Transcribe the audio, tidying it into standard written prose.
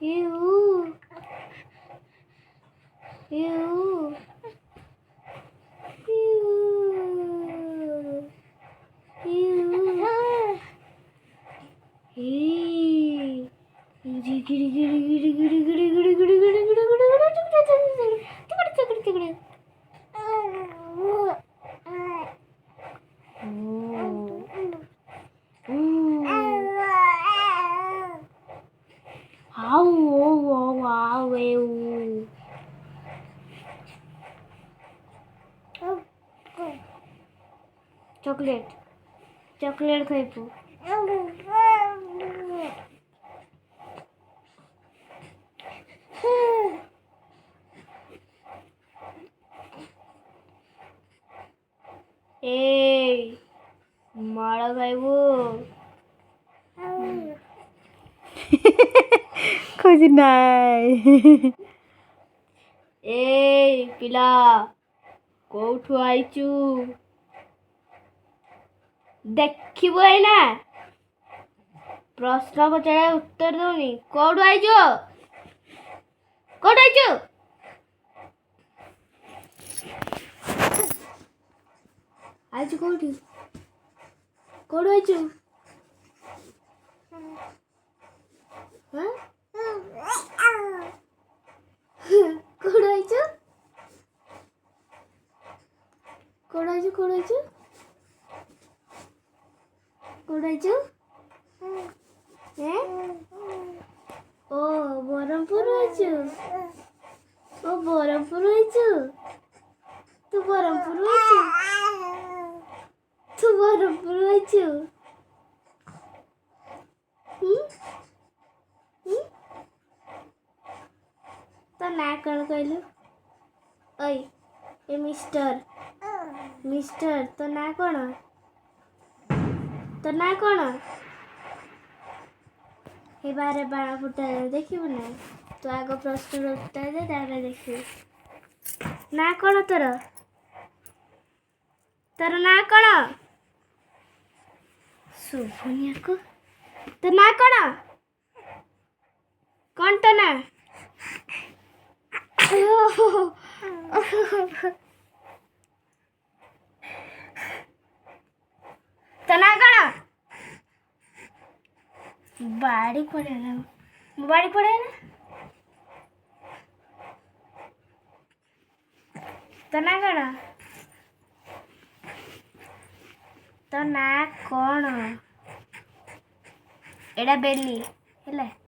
Ew. Ew. Ew. Ew. Hey. Chocolate. Chocolate khaipu. Hey. Mala khaibu. ଖୁସି ନାଇଁ ଏଇ ପିଲା କୋଉଠୁ ଆଇଛୁ ଦେଖିବୁ ଏଇନା ପ୍ରଶ୍ନ ପଚାରେ ଉତ୍ତର ଦଉନି କୋଉଠୁ ଆଇଛୁ ଆଇଛୁ କୋଉଠୁ ଆଇଛୁ ହଁ କୋଉଠୁ ଆଇଛୁ ଓ ବରହମପୁର ଆଇଛୁ ତୁ ବରହମପୁର ଆଇଛୁ तो ना कौन कहलु ओय ए मिस्टर तो ना कौन हे बारे बाण फुटा देखिबु ना तो आग प्रश्न उत्तर दे तारे देखिबु ना कौन तोर ना कौन सुभनिया को तो ना कौन तो ना तो ना कौन बाड़ी पड़े ना तो ना कौन एड़ा बेली हेले